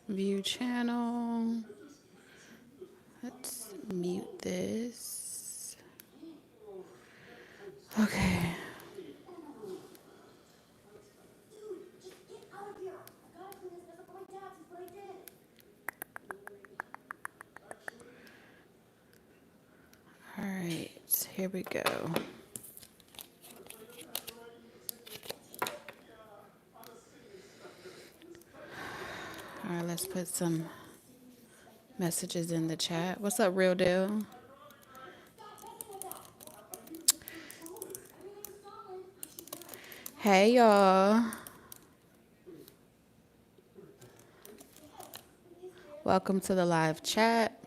View channel. Let's mute this. Okay. All right, here we go. All right, let's put some messages in the chat. What's up, Real Deal? Hey, y'all. Welcome to the live chat.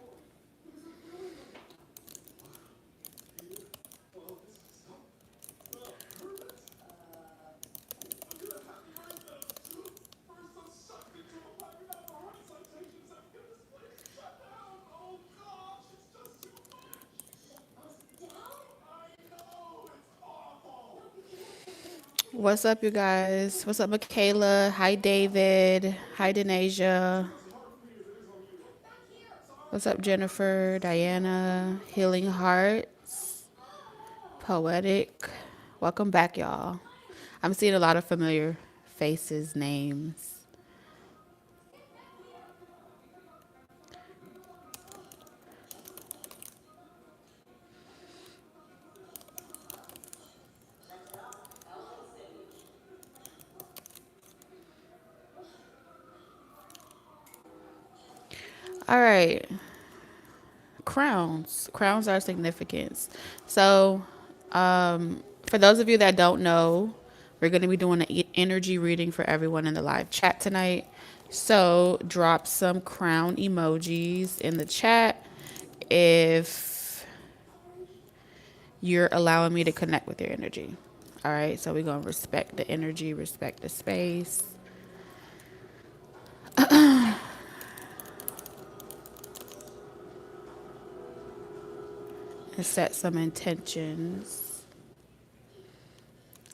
What's up, you guys? What's up, Michaela? Hi, David. Hi, Denasia. What's up, Jennifer, Diana, Healing Hearts, Poetic. Welcome back, y'all. I'm seeing a lot of familiar faces, names. All right. Crowns. Crowns are significance. So, for those of you that don't know, we're going to be doing an energy reading for everyone in the live chat tonight. So, drop some crown emojis in the chat if you're allowing me to connect with your energy. All right. So, we're going to respect the energy, respect the space. And set some intentions.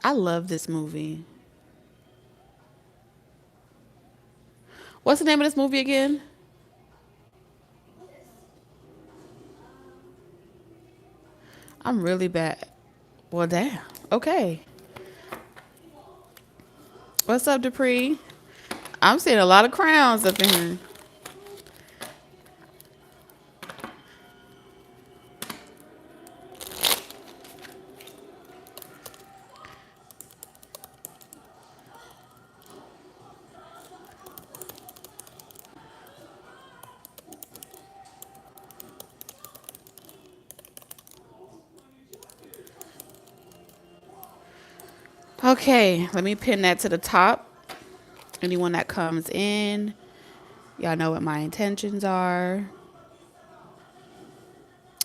I love this movie. What's the name of this movie again? I'm really bad. Well, damn. Okay. What's up, Dupree? I'm seeing a lot of crowns up in here. Okay, let me pin that to the top. Anyone that comes in, y'all know what my intentions are.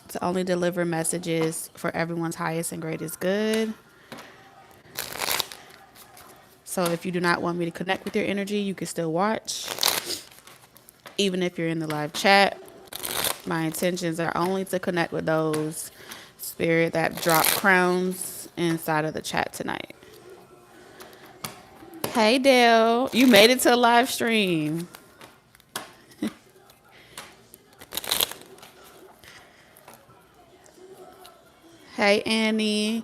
To only deliver messages for everyone's highest and greatest good. So if you do not want me to connect with your energy, you can still watch. Even if you're in the live chat, my intentions are only to connect with those spirit that drop crowns inside of the chat tonight. Hey, Dale. You made it to a live stream. Hey, Annie.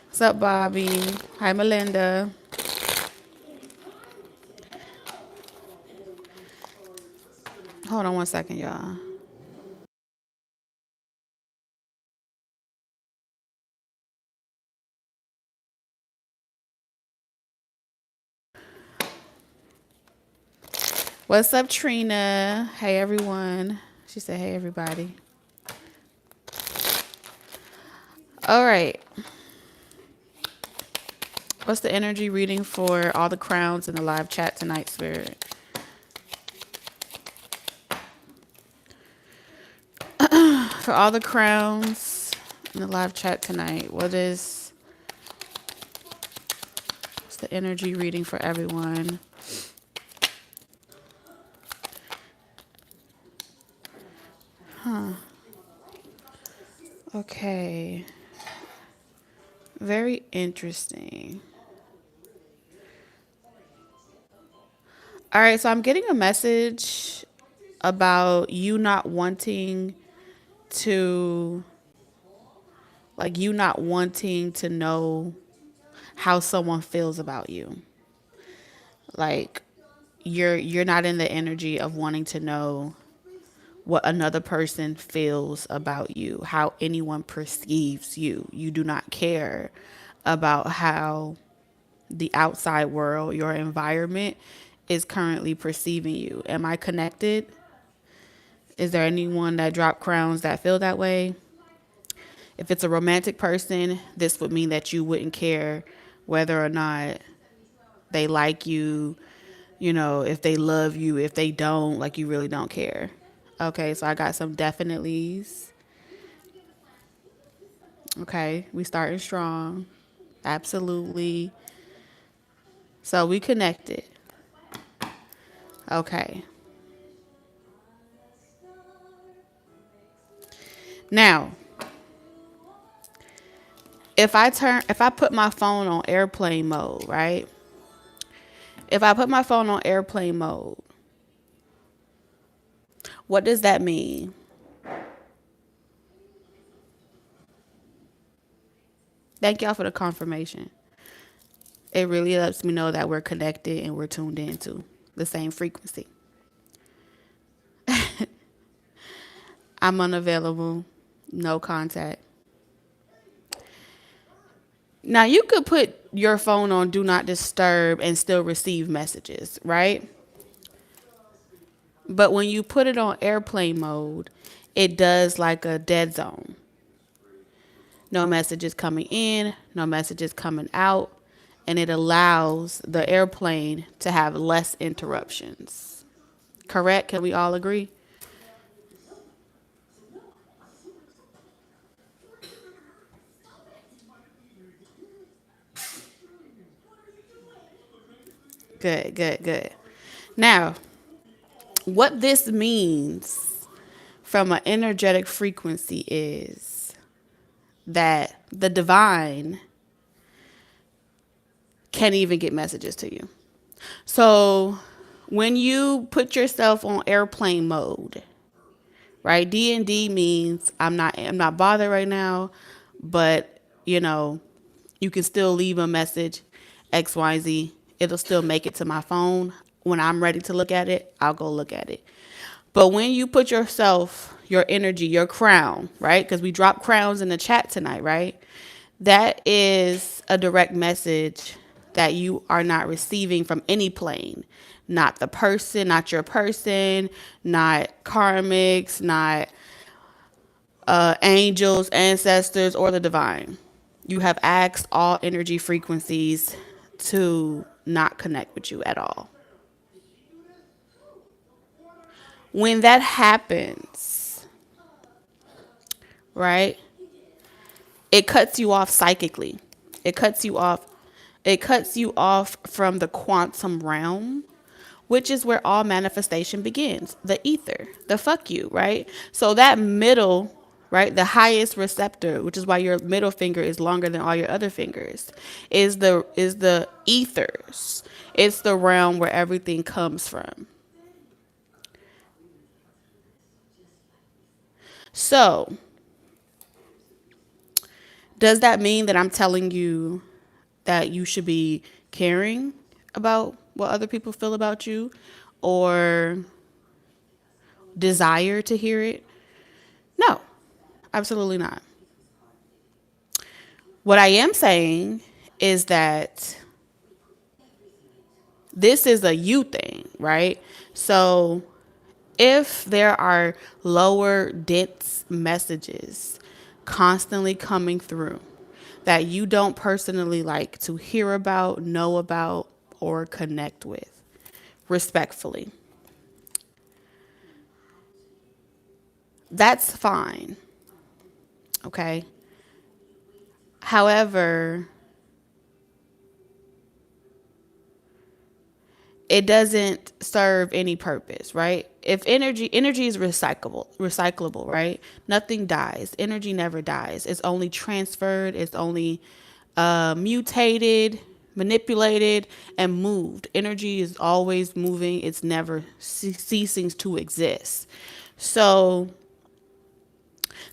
What's up, Bobby? Hi, Melinda. Hold on one second, y'all. What's up, Trina? Hey, everyone. She said, hey, everybody. All right. What's the energy reading for all the crowns in the live chat tonight, Spirit? For all the crowns in the live chat tonight, what's the energy reading for everyone? Okay. Very interesting. All right, so I'm getting a message about you not wanting to, like, you not wanting to know how someone feels about you. Like, you're not in the energy of wanting to know what another person feels about you, how anyone perceives you. You do not care about how the outside world, your environment, is currently perceiving you. Am I connected? Is there anyone that dropped crowns that feel that way? If it's a romantic person, this would mean that you wouldn't care whether or not they like you, if they love you, if they don't, like you really don't care. Okay, so I got some definitely's. Okay, we starting strong. Absolutely. So we connected. Okay. Now, if I put my phone on airplane mode, right? If I put my phone on airplane mode, what does that mean? Thank y'all for the confirmation. It really lets me know that we're connected and we're tuned into the same frequency. I'm unavailable. No contact. Now, you could put your phone on do not disturb and still receive messages, right? But when you put it on airplane mode, it does like a dead zone. No messages coming in, no messages coming out, and it allows the airplane to have less interruptions. Correct? Can we all agree? Good, good, good. Now, what this means from an energetic frequency is that the divine can't even get messages to you. So when you put yourself on airplane mode, right? D&D means I'm not bothered right now, but you can still leave a message XYZ. It'll still make it to my phone. When I'm ready to look at it, I'll go look at it. But when you put yourself, your energy, your crown, right? Because we dropped crowns in the chat tonight, right? That is a direct message that you are not receiving from any plane. Not the person, not your person, not karmics, not angels, ancestors, or the divine. You have asked all energy frequencies to not connect with you at all. When that happens, right, it cuts you off psychically. It cuts you off. It cuts you off from the quantum realm, which is where all manifestation begins. The ether, the fuck you, right? So that middle, right, the highest receptor, which is why your middle finger is longer than all your other fingers, is the ethers. It's the realm where everything comes from. So, does that mean that I'm telling you that you should be caring about what other people feel about you or desire to hear it? No, absolutely not. What I am saying is that this is a you thing, right? So if there are lower dense messages constantly coming through that you don't personally like to hear about, know about, or connect with, respectfully, that's fine. Okay. However, it doesn't serve any purpose, right? If energy is recyclable, right? Nothing dies. Energy never dies. It's only transferred. It's only mutated, manipulated and moved. Energy is always moving. It's never ceasing to exist. So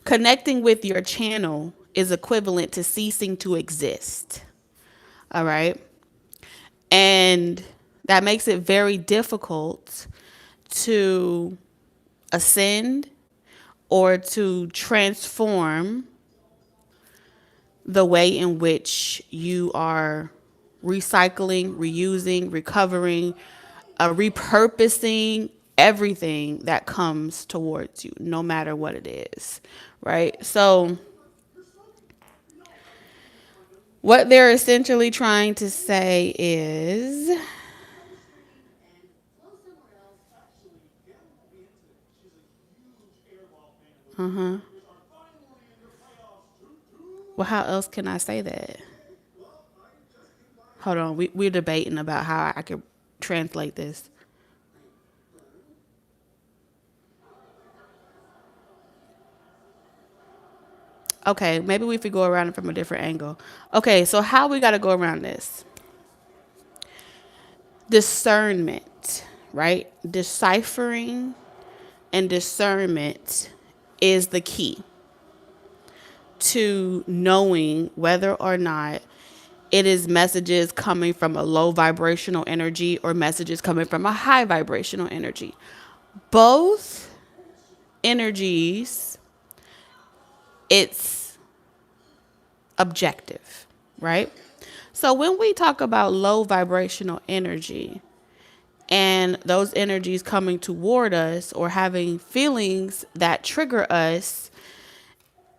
connecting with your channel is equivalent to ceasing to exist. All right. And that makes it very difficult to ascend or to transform the way in which you are recycling, reusing, recovering, repurposing everything that comes towards you, no matter what it is, right? So, what they're essentially trying to say is, well, how else can I say that? Hold on, we're debating about how I could translate this. Okay, maybe we could go around it from a different angle. Okay, so how we got to go around this? Discernment, right? Deciphering and discernment is the key to knowing whether or not it is messages coming from a low vibrational energy or messages coming from a high vibrational energy. Both energies, it's objective, right? So when we talk about low vibrational energy and those energies coming toward us or having feelings that trigger us,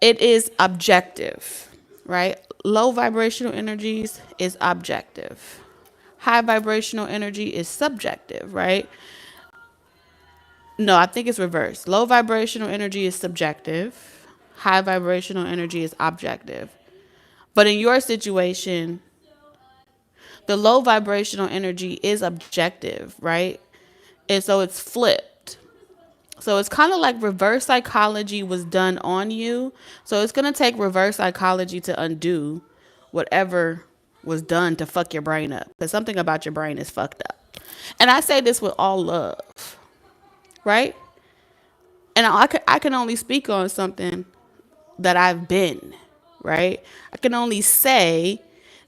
it is objective, right? Low vibrational energies is objective. High vibrational energy is subjective, right? No, I think it's reversed. Low vibrational energy is subjective. High vibrational energy is objective. But in your situation, the low vibrational energy is objective, right? And so it's flipped. So it's kind of like reverse psychology was done on you. So it's going to take reverse psychology to undo whatever was done to fuck your brain up. Because something about your brain is fucked up. And I say this with all love, right? And I can only speak on something that I've been, right? I can only say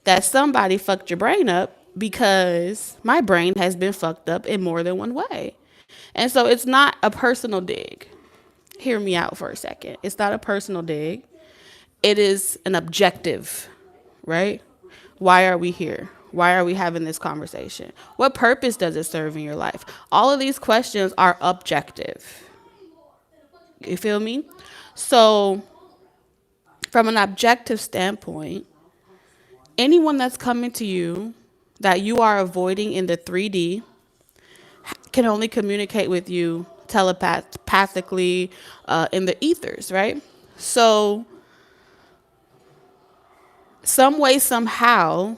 that somebody fucked your brain up because my brain has been fucked up in more than one way. And so it's not a personal dig. Hear me out for a second. It's not a personal dig. It is an objective, right? Why are we here? Why are we having this conversation? What purpose does it serve in your life? All of these questions are objective. You feel me? So, from an objective standpoint, anyone that's coming to you that you are avoiding in the 3D can only communicate with you telepathically in the ethers, right? So, some way, somehow,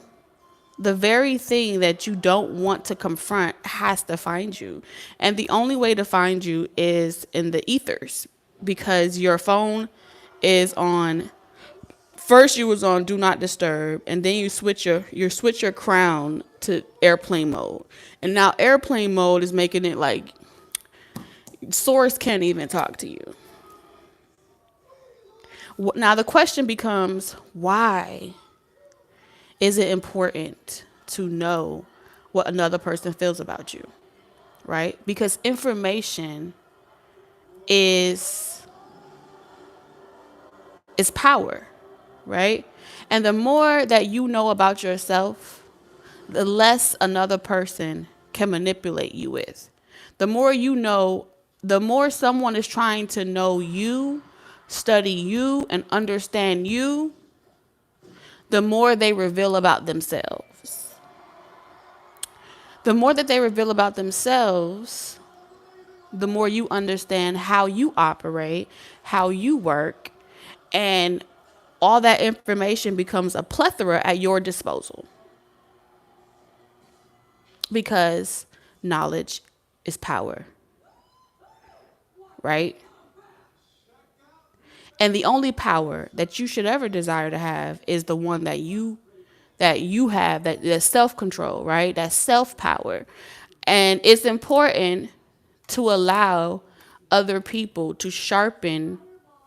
the very thing that you don't want to confront has to find you. And the only way to find you is in the ethers because your phone is on. First you was on do not disturb, and then you switch your crown to airplane mode. And now airplane mode is making it like source can't even talk to you. Now the question becomes, why is it important to know what another person feels about you, right? Because information is power, right? And the more that you know about yourself, the less another person can manipulate you with. The more you know, the more someone is trying to know you, study you, and understand you, the more they reveal about themselves. The more that they reveal about themselves, the more you understand how you operate, how you work, and all that information becomes a plethora at your disposal. Because knowledge is power, right? And the only power that you should ever desire to have is the one that you that you have, that self-control, right? That self-power. And it's important to allow other people to sharpen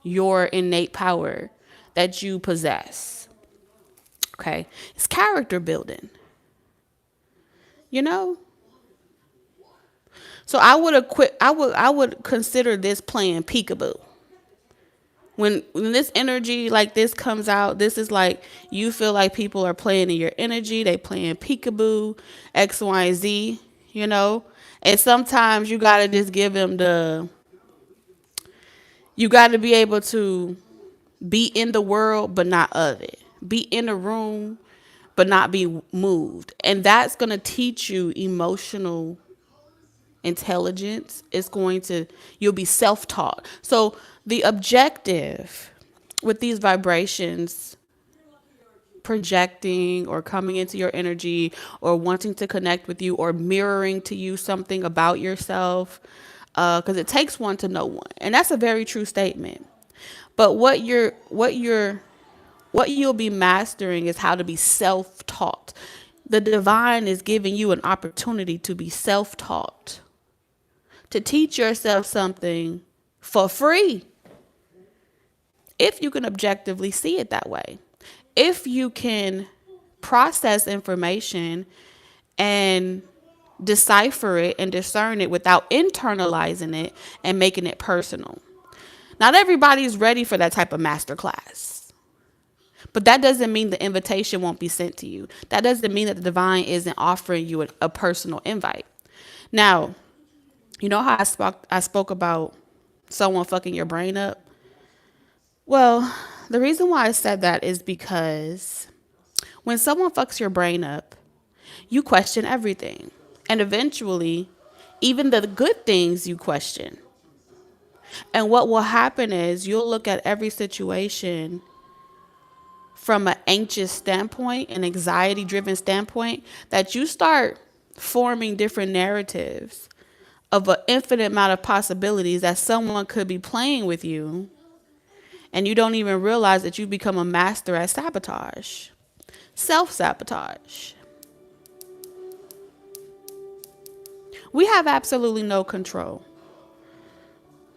your innate power that you possess. Okay? It's character building. You know? So I would consider this playing peekaboo. When this energy like this comes out, this is like you feel like people are playing in your energy, they playing peekaboo, X, Y, and Z, you know? And sometimes you gotta just give them you gotta be able to be in the world but not of it. Be in the room but not be moved. And that's gonna teach you emotional intelligence. You'll be self-taught. So the objective with these vibrations, projecting or coming into your energy or wanting to connect with you or mirroring to you something about yourself, because it takes one to know one, and that's a very true statement. But what you'll be mastering is how to be self-taught. The divine is giving you an opportunity to be self-taught, to teach yourself something for free, if you can objectively see it that way. If you can process information and decipher it and discern it without internalizing it and making it personal. Not everybody's ready for that type of master class. But that doesn't mean the invitation won't be sent to you. That doesn't mean that the divine isn't offering you a personal invite. Now, you know how I spoke about someone fucking your brain up? Well, the reason why I said that is because when someone fucks your brain up, you question everything. And eventually, even the good things you question. And what will happen is you'll look at every situation from an anxious standpoint, an anxiety-driven standpoint, that you start forming different narratives of an infinite amount of possibilities that someone could be playing with you, and you don't even realize that you've become a master at sabotage, self-sabotage. We have absolutely no control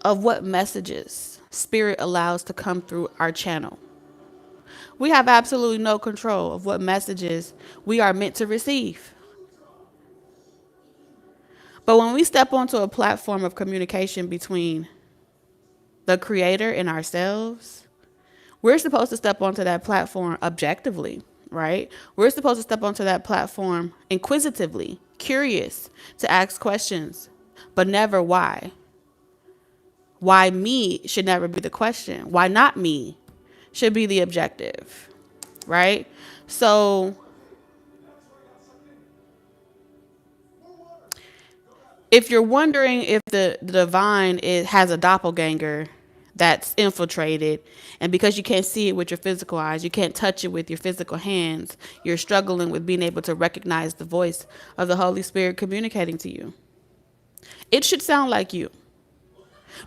of what messages spirit allows to come through our channel. We have absolutely no control of what messages we are meant to receive. But when we step onto a platform of communication between the creator and ourselves, we're supposed to step onto that platform objectively, right? We're supposed to step onto that platform inquisitively, curious, to ask questions, but never why. Why me should never be the question. Why not me should be the objective, right? So if you're wondering if the divine has a doppelganger that's infiltrated, and because you can't see it with your physical eyes, you can't touch it with your physical hands, you're struggling with being able to recognize the voice of the Holy Spirit communicating to you. It should sound like you.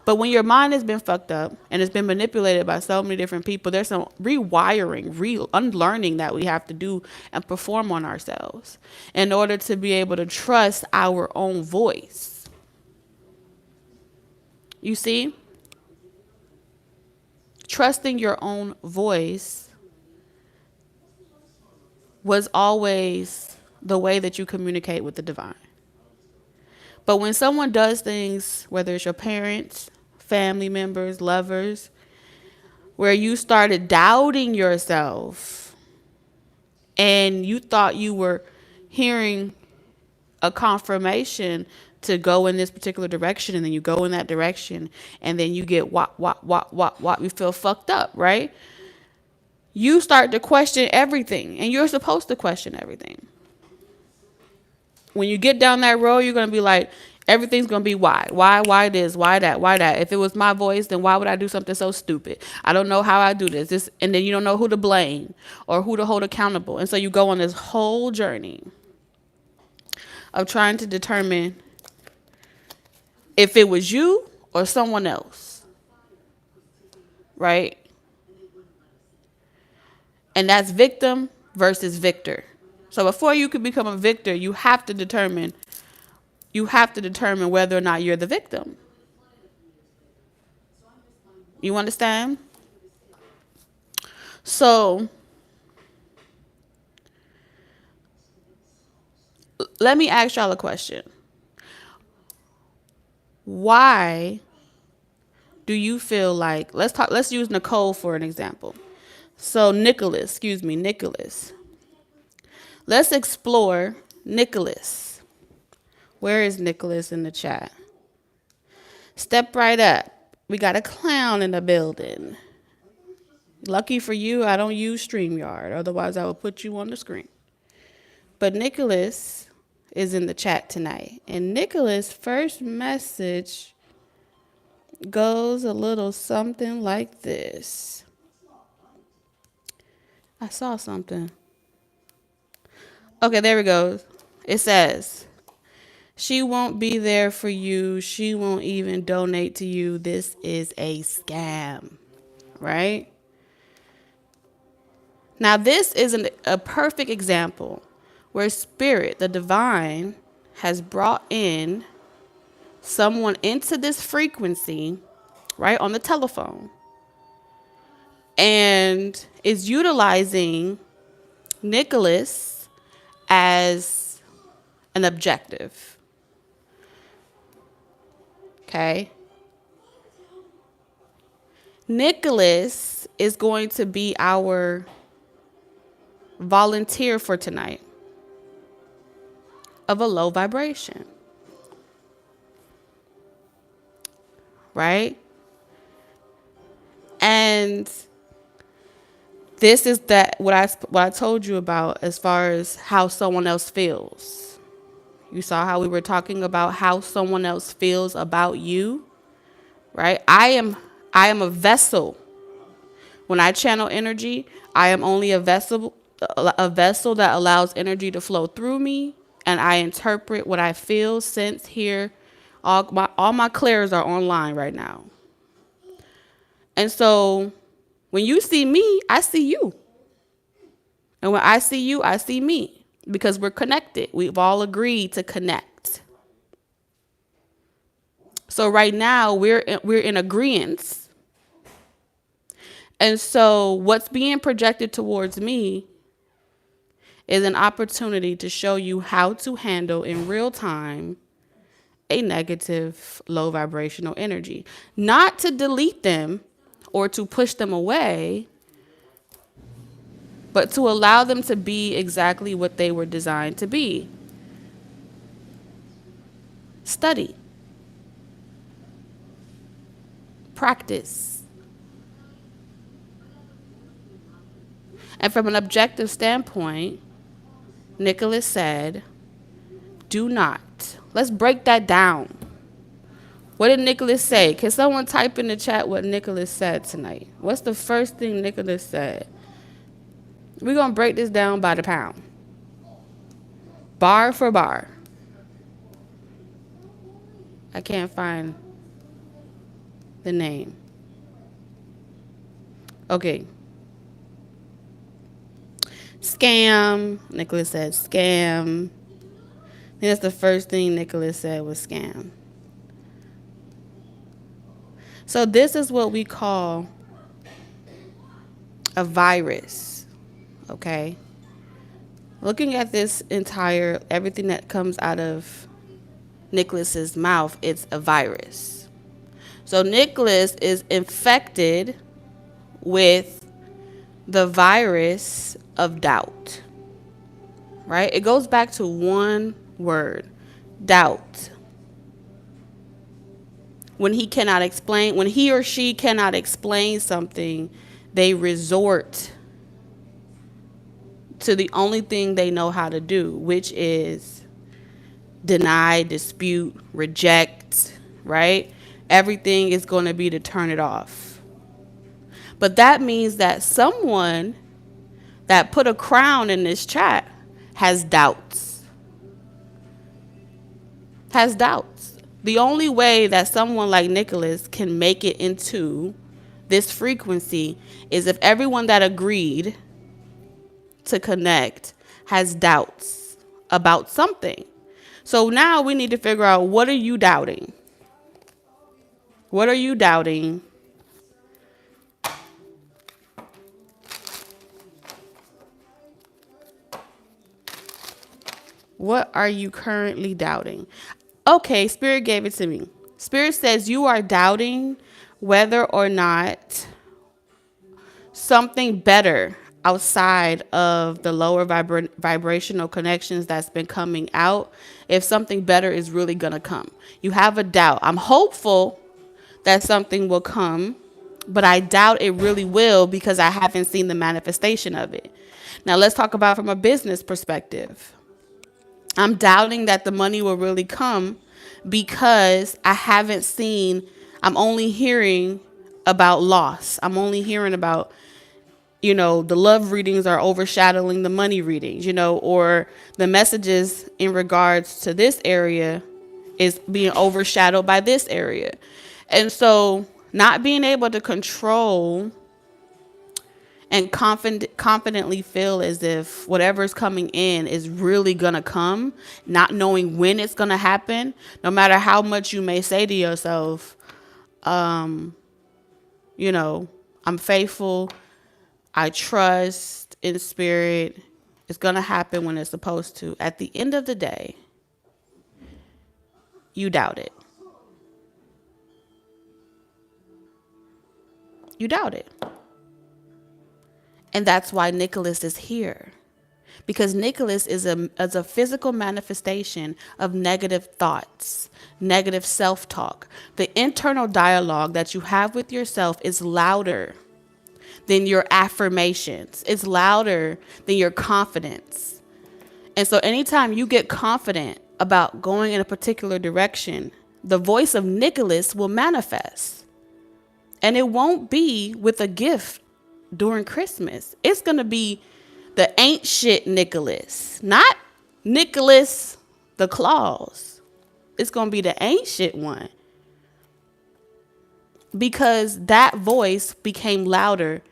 But when your mind has been fucked up and it's been manipulated by so many different people, there's some rewiring, unlearning that we have to do and perform on ourselves in order to be able to trust our own voice. You see? Trusting your own voice was always the way that you communicate with the divine. But when someone does things, whether it's your parents, family members, lovers, where you started doubting yourself and you thought you were hearing a confirmation to go in this particular direction, and then you go in that direction, and then you get wop, you feel fucked up, right? You start to question everything, and you're supposed to question everything. When you get down that road, you're going to be like, everything's going to be why this, why that. If it was my voice, then why would I do something so stupid? I don't know how I do this. And then you don't know who to blame or who to hold accountable. And so you go on this whole journey of trying to determine if it was you or someone else, right? And that's victim versus victor. So before you can become a victor, you have to determine whether or not you're the victim. You understand? So let me ask y'all a question. Why do you feel like, let's use Nicole for an example. So Nicholas. Let's explore Nicholas. Where is Nicholas in the chat? Step right up. We got a clown in the building. Lucky for you, I don't use StreamYard. Otherwise, I would put you on the screen. But Nicholas is in the chat tonight. And Nicholas' first message goes a little something like this. I saw something. Okay, there we go. It says, she won't be there for you. She won't even donate to you. This is a scam, right? Now, this is a perfect example where spirit, the divine, has brought in someone into this frequency, right, on the telephone, and is utilizing Nicholas as an objective. Okay? Nicholas is going to be our volunteer for tonight of a low vibration. Right? And this is what I told you about as far as how someone else feels. You saw how we were talking about how someone else feels about you, right? I am a vessel. When I channel energy, I am only a vessel that allows energy to flow through me, and I interpret what I feel, sense, hear. All my clairs are online right now. And so when you see me, I see you. And when I see you, I see me, because we're connected. We've all agreed to connect. So right now we're in agreement. And so what's being projected towards me is an opportunity to show you how to handle in real time a negative, low vibrational energy. Not to delete them or to push them away, but to allow them to be exactly what they were designed to be. Study. Practice. And from an objective standpoint, Nicholas said, do not. Let's break that down. What did Nicholas say? Can someone type in the chat what Nicholas said tonight? What's the first thing Nicholas said? We're going to break this down by the pound. Bar for bar. I can't find the name. Okay. Scam. Nicholas said scam. I think that's the first thing Nicholas said was scam. So this is what we call a virus, okay? Looking at this everything that comes out of Nicholas's mouth, it's a virus. So Nicholas is infected with the virus of doubt, right? It goes back to one word, doubt. When he or she cannot explain something, they resort to the only thing they know how to do, which is deny, dispute, reject, right? Everything is going to be to turn it off. But that means that someone that put a crown in this chat has doubts. The only way that someone like Nicholas can make it into this frequency is if everyone that agreed to connect has doubts about something. So now we need to figure out, what are you doubting? What are you doubting? What are you currently doubting? Okay, Spirit gave it to me. Spirit says you are doubting whether or not something better outside of the lower vibrational connections that's been coming out, if something better is really going to come. You have a doubt. I'm hopeful that something will come, but I doubt it really will because I haven't seen the manifestation of it. Now let's talk about from a business perspective. I'm doubting that the money will really come because I haven't seen, I'm only hearing about loss. I'm only hearing about, the love readings are overshadowing the money readings, or the messages in regards to this area is being overshadowed by this area. And so not being able to control and confidently feel as if whatever's coming in is really going to come, not knowing when it's going to happen, no matter how much you may say to yourself, I'm faithful, I trust in spirit, it's going to happen when it's supposed to. At the end of the day, you doubt it. You doubt it. And that's why Nicholas is here. Because Nicholas is a physical manifestation of negative thoughts, negative self-talk. The internal dialogue that you have with yourself is louder than your affirmations. It's louder than your confidence. And so anytime you get confident about going in a particular direction, the voice of Nicholas will manifest. And it won't be with a gift during Christmas. It's going to be the ain't shit Nicholas, not Nicholas the Claus. It's going to be the ain't shit one. Because that voice became louder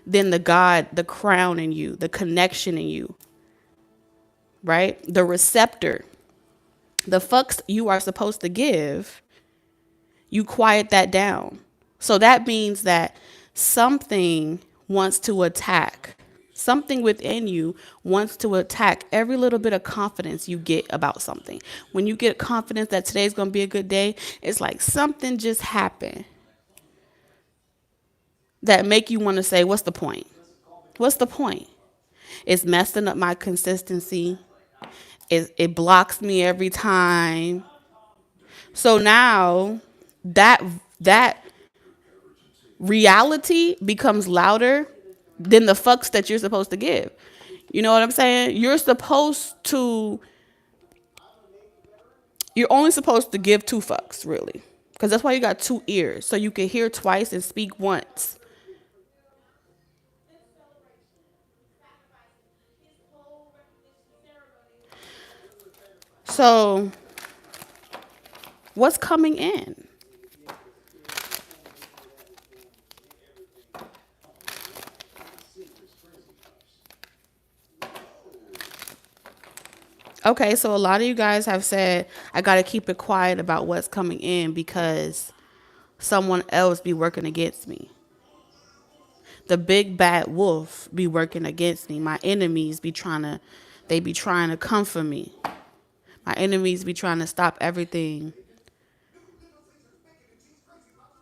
than the God, the crown in you, the connection in you, right? The receptor, the fucks you are supposed to give, you quiet that down. So that means that something wants to attack. Something within you wants to attack every little bit of confidence you get about something. When you get confidence that today's going to be a good day, it's like something just happened that make you want to say, what's the point? What's the point? It's messing up my consistency. It blocks me every time. So now that reality becomes louder than the fucks that you're supposed to give. You know what I'm saying? You're only supposed to give 2 fucks, really. Because that's why you got 2 ears. So you can hear twice and speak once. So what's coming in? Okay, so a lot of you guys have said, I got to keep it quiet about what's coming in because someone else be working against me. The big bad wolf be working against me. My enemies be trying to come for me. My enemies be trying to stop everything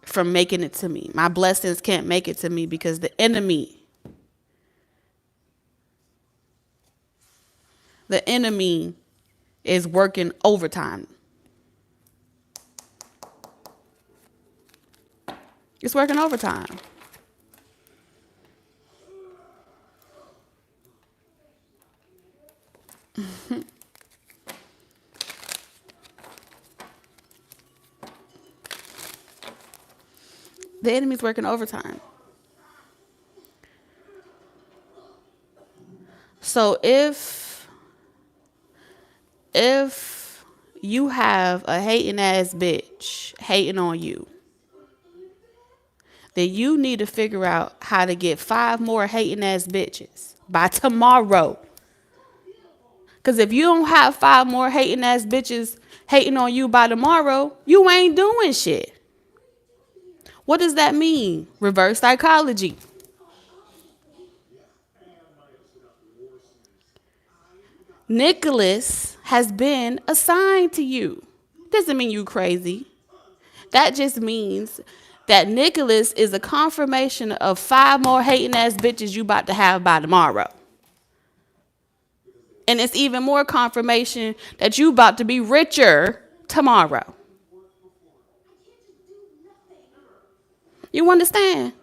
from making it to me. My blessings can't make it to me because the enemy is working overtime. It's working overtime. The enemy's working overtime. So if you have a hating ass bitch hating on you, then you need to figure out how to get 5 more hating ass bitches by tomorrow. Because if you don't have 5 more hating ass bitches hating on you by tomorrow, you ain't doing shit. What does that mean? Reverse psychology. Nicholas has been assigned to you. Doesn't mean you crazy. That just means that Nicholas is a confirmation of 5 more hating ass bitches you about to have by tomorrow. And it's even more confirmation that you about to be richer tomorrow. You understand?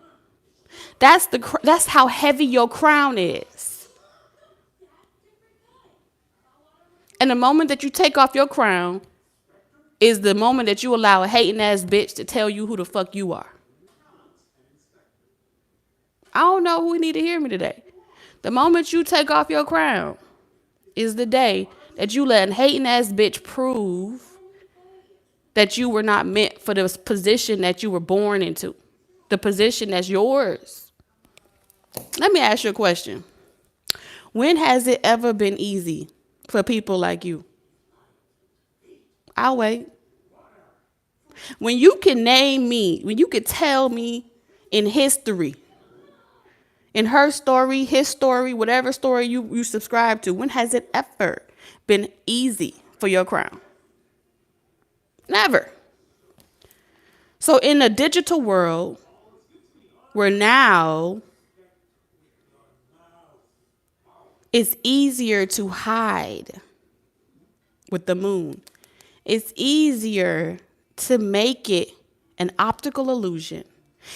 That's how heavy your crown is. And the moment that you take off your crown is the moment that you allow a hating ass bitch to tell you who the fuck you are. I don't know who need to hear me today. The moment you take off your crown is the day that you let a hating ass bitch prove that you were not meant for the position that you were born into, the position that's yours. Let me ask you a question. When has it ever been easy for people like you? I'll wait. When you can name me, when you can tell me in history, in her story, his story, whatever story you subscribe to, when has it ever been easy for your crown? Never. So in a digital world where now it's easier to hide with the moon, it's easier to make it an optical illusion.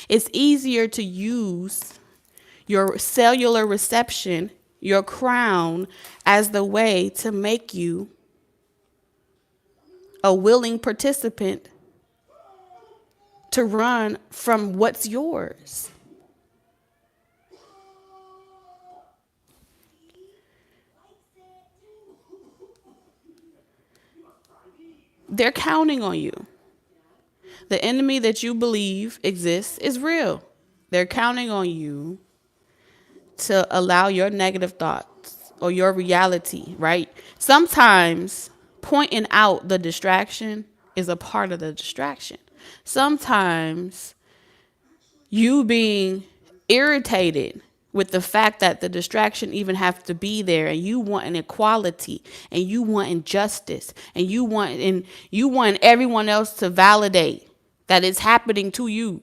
It's easier to use your cellular reception, your crown, as the way to make you a willing participant to run from what's yours. They're counting on you. The enemy that you believe exists is real. They're counting on you to allow your negative thoughts or your reality, right? Sometimes pointing out the distraction is a part of the distraction. Sometimes you being irritated with the fact that the distraction even have to be there, and you want an equality, and you want injustice, and you want everyone else to validate that it's happening to you,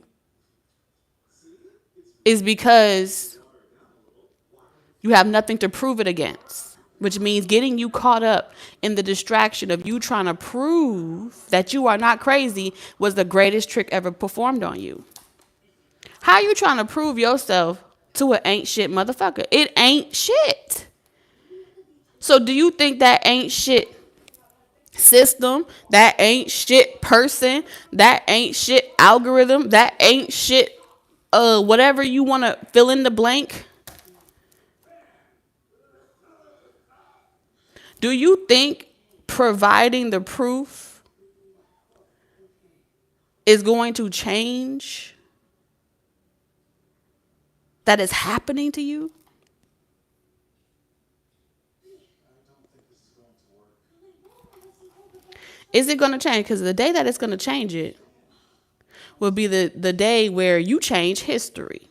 is because you have nothing to prove it against, which means getting you caught up in the distraction of you trying to prove that you are not crazy was the greatest trick ever performed on you. How are you trying to prove yourself to an ain't shit motherfucker? It ain't shit. So do you think that ain't shit system, that ain't shit person, that ain't shit algorithm, that ain't shit whatever you want to fill in the blank? Do you think providing the proof is going to change that is happening to you? Is it going to change? Because the day that it's going to change it will be the day where you change history.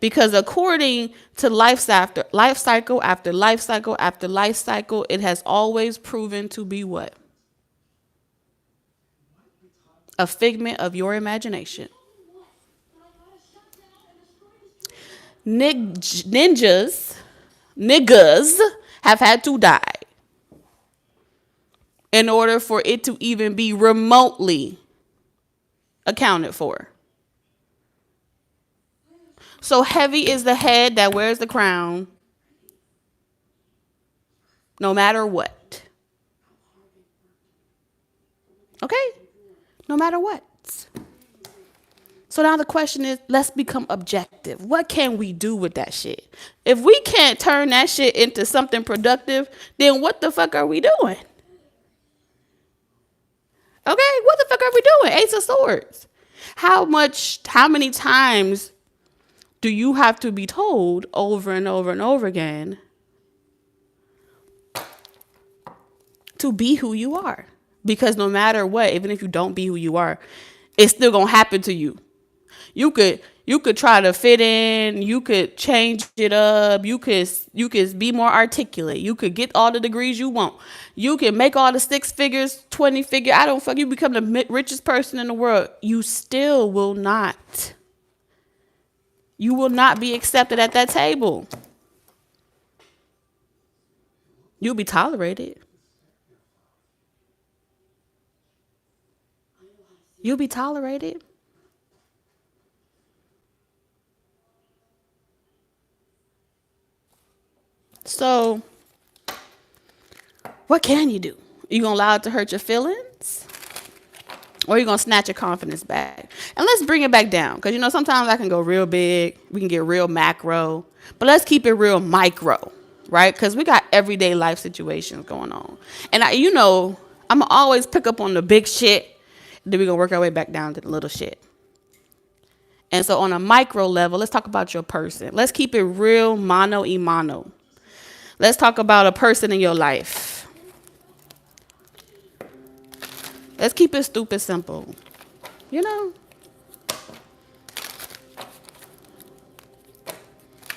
Because according to life cycle after life cycle after life cycle, it has always proven to be what? A figment of your imagination. Niggas have had to die in order for it to even be remotely accounted for. So heavy is the head that wears the crown, no matter what. Okay? No matter what. So now the question is, let's become objective. What can we do with that shit? If we can't turn that shit into something productive, then what the fuck are we doing? Okay? What the fuck are we doing? Ace of Swords. How many times do you have to be told over and over and over again to be who you are? Because no matter what, even if you don't be who you are, it's still gonna happen to you. You could try to fit in, you could change it up, you could be more articulate, you could get all the degrees you want, you can make all the 6 figures, 20 figure, I don't fuck, you become the richest person in the world. You still will not. You will not be accepted at that table. You'll be tolerated. You'll be tolerated. So, what can you do? You gonna allow it to hurt your feelings? Or you gonna snatch your confidence back? And let's bring it back down. Because, sometimes I can go real big. We can get real macro. But let's keep it real micro, right? Because we got everyday life situations going on. And, I'm going to always pick up on the big shit. Then we're going to work our way back down to the little shit. And so on a micro level, let's talk about your person. Let's keep it real mano y mano. Let's talk about a person in your life. Let's keep it stupid simple.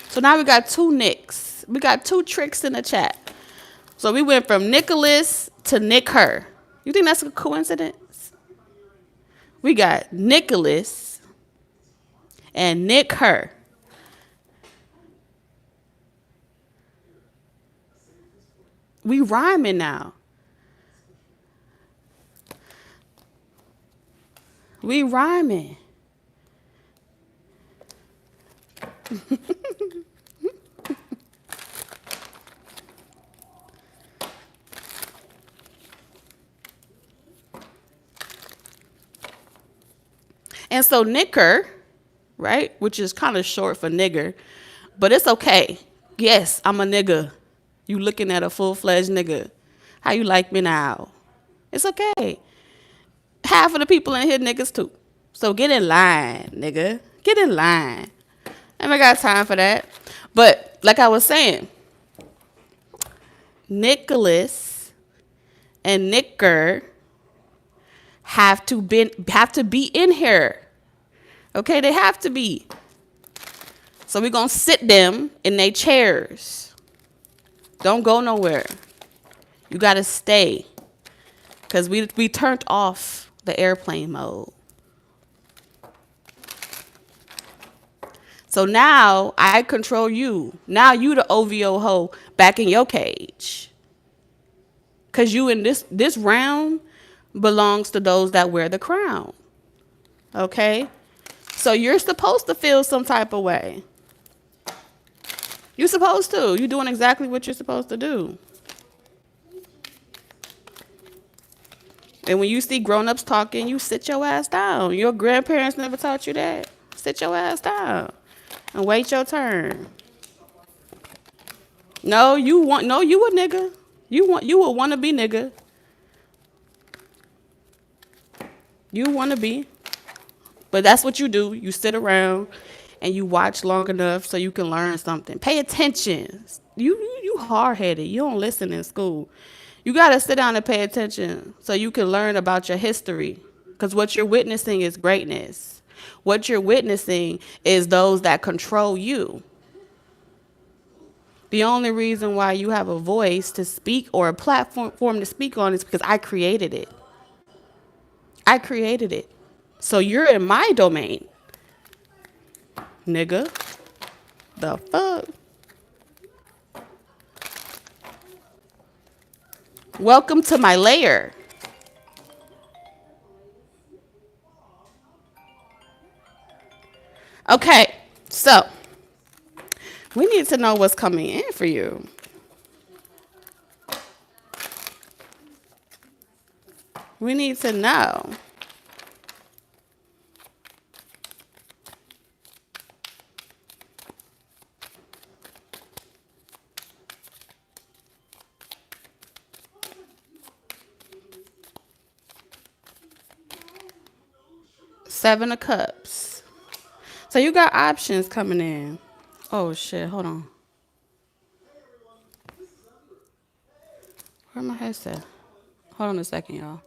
So now we got 2 Nicks. We got 2 tricks in the chat. So we went from Nicholas to Nick her. You think that's a coincidence? We got Nicholas and Nick her. We rhyming now. We rhyming. And so nicker, right, which is kind of short for nigger, but it's okay. Yes, I'm a nigga. You looking at a full-fledged nigga. How you like me now? It's okay. Half of the people in here niggas too. So get in line, nigga. Get in line. I ain't got time for that. But like I was saying, Nicholas and Nicker have to be in here. Okay, they have to be. So we're going to sit them in their chairs. Don't go nowhere. You got to stay. Because we turned off the airplane mode. So now I control you. Now you the OVO hoe back in your cage. Because you in this round belongs to those that wear the crown. Okay? So you're supposed to feel some type of way. You're supposed to. You're doing exactly what you're supposed to do. And when you see grown-ups talking, you sit your ass down. Your grandparents never taught you that. Sit your ass down and wait your turn. No, you a nigga. You a wannabe nigga. You wanna be. But that's what you do. You sit around and you watch long enough so you can learn something. Pay attention. You hard-headed. You don't listen in school. You got to sit down and pay attention so you can learn about your history. Because what you're witnessing is greatness. What you're witnessing is those that control you. The only reason why you have a voice to speak or a platform to speak on is because I created it. I created it. So you're in my domain. Nigga. The fuck? Welcome to my lair. Okay, so we need to know what's coming in for you. We need to know. Seven of Cups. So you got options coming in. Oh shit, hold on. Where my headset? Hold on a second, y'all.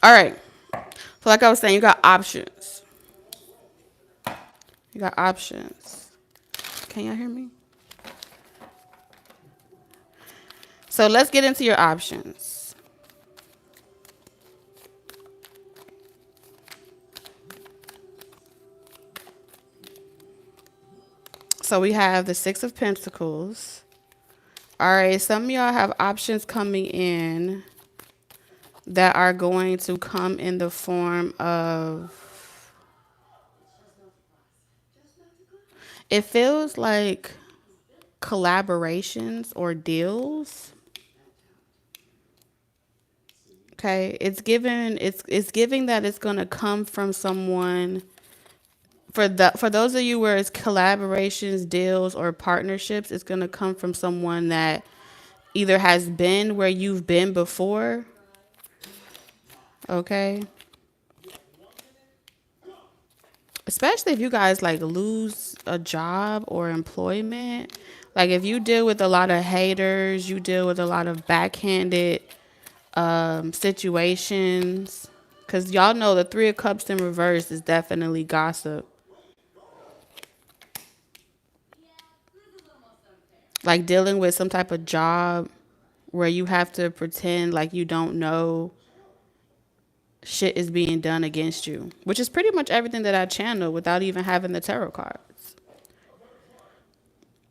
All right. So like I was saying, you got options. You got options. Can y'all hear me? So let's get into your options. So we have the Six of Pentacles. All right, some of y'all have options coming in that are going to come in the form of, it feels like collaborations or deals. Okay, it's giving that it's going to come from someone. For those of you where it's collaborations, deals, or partnerships, it's going to come from someone that either has been where you've been before. Okay. Especially if you guys like lose a job or employment. Like if you deal with a lot of haters, you deal with a lot of backhanded situations. Because y'all know the Three of Cups in reverse is definitely gossip. Like dealing with some type of job where you have to pretend like you don't know shit is being done against you, which is pretty much everything that I channel without even having the tarot cards.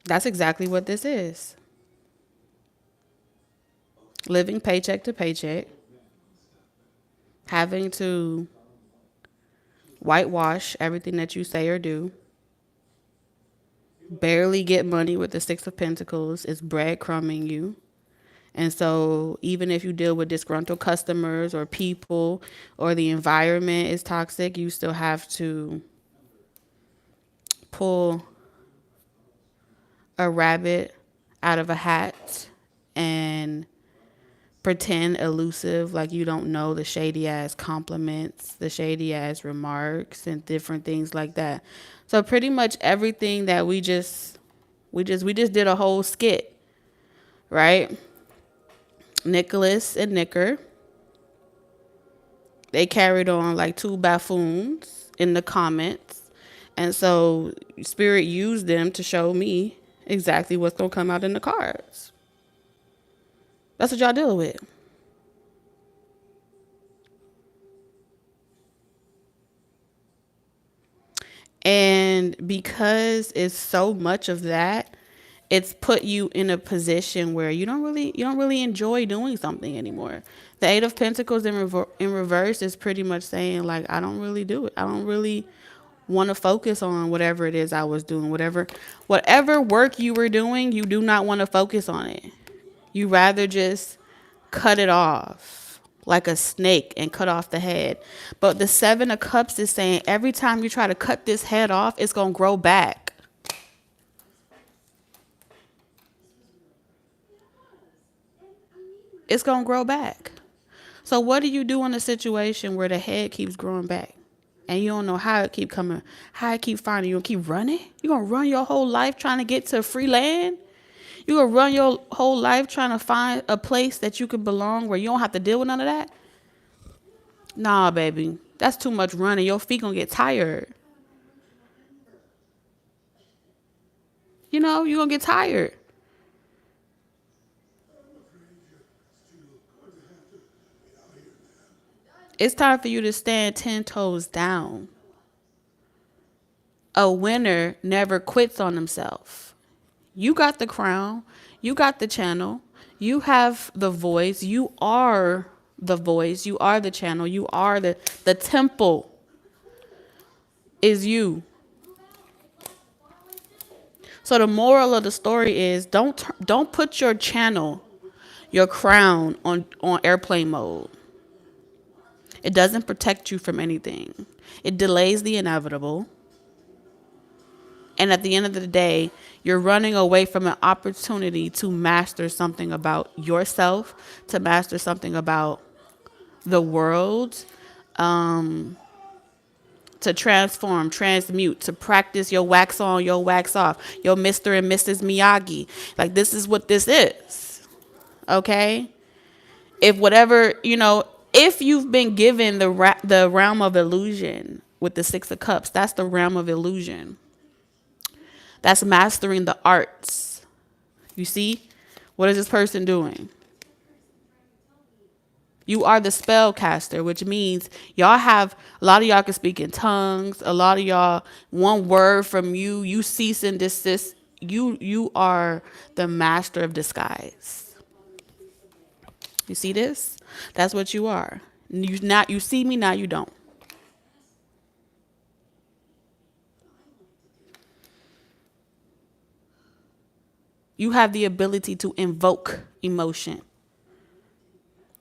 That's exactly what this is. Living paycheck to paycheck, having to whitewash everything that you say or do, barely get money with the Six of Pentacles, is breadcrumbing you. And so even if you deal with disgruntled customers or people or the environment is toxic, you still have to pull a rabbit out of a hat and pretend elusive like you don't know the shady ass compliments, the shady ass remarks and different things like that. So pretty much everything that we just did a whole skit, right? Nicholas and Nicker, they carried on like two buffoons in the comments. And so Spirit used them to show me exactly what's going to come out in the cards. That's what y'all deal with. And because it's so much of that, it's put you in a position where you don't really enjoy doing something anymore. The Eight of Pentacles in reverse is pretty much saying like, I don't really do it. I don't really want to focus on whatever it is I was doing. Whatever work you were doing, you do not want to focus on it. You rather just cut it off like a snake and cut off the head. But the Seven of Cups is saying every time you try to cut this head off, it's going to grow back. It's going to grow back. So what do you do in a situation where the head keeps growing back and you don't know how it keep coming, how it keep finding you? You gonna keep running? You gonna run your whole life trying to get to free land? You gonna run your whole life trying to find a place that you could belong where you don't have to deal with none of that? Nah, baby. That's too much running. Your feet gonna get tired. You know, you're gonna get tired. It's time for you to stand 10 toes down. A winner never quits on himself. You got the crown. You got the channel. You have the voice. You are the voice. You are the channel. You are the temple is you. So the moral of the story is don't put your channel, your crown on airplane mode. It doesn't protect you from anything. It delays the inevitable. And at the end of the day, you're running away from an opportunity to master something about yourself, to master something about the world, to transform, transmute, to practice your wax on, your wax off, your Mr. and Mrs. Miyagi. Like, this is what this is. Okay? If whatever, if you've been given the realm of illusion with the Six of Cups, that's the realm of illusion. That's mastering the arts. You see? What is this person doing? You are the spellcaster, which means a lot of y'all can speak in tongues. A lot of y'all, one word from you cease and desist. You are the master of disguise. You see this? That's what you are. You see me, now you don't. You have the ability to invoke emotion.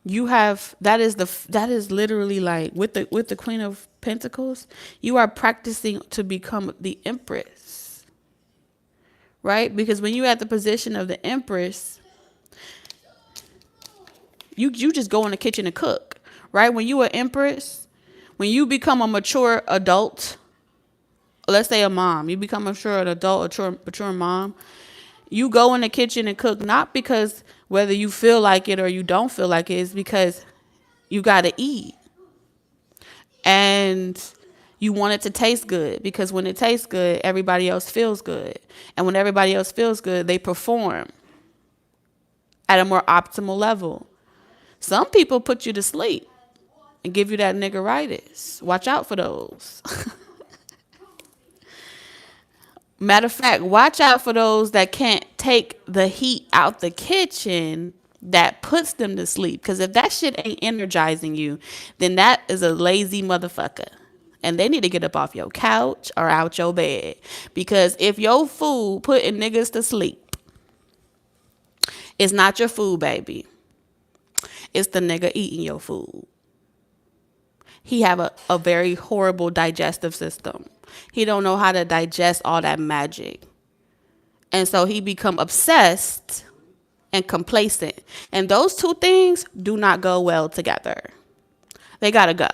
That is literally like with the Queen of Pentacles, you are practicing to become the Empress. Right? Because when you're at the position of the Empress, you just go in the kitchen and cook. Right? When you are Empress, when you become a mature adult, let's say a mom, you become a mature adult, mature mom, you go in the kitchen and cook, not because whether you feel like it or you don't feel like it, is because you got to eat. And you want it to taste good, because when it tastes good, everybody else feels good. And when everybody else feels good, they perform at a more optimal level. Some people put you to sleep and give you that niggeritis. Watch out for those. Matter of fact, watch out for those that can't take the heat out the kitchen that puts them to sleep. Because if that shit ain't energizing you, then that is a lazy motherfucker. And they need to get up off your couch or out your bed. Because if your food putting niggas to sleep, it's not your food, baby. It's the nigga eating your food. He have a very horrible digestive system. He don't know how to digest all that magic. And so he become obsessed and complacent. And those two things do not go well together. They got to go.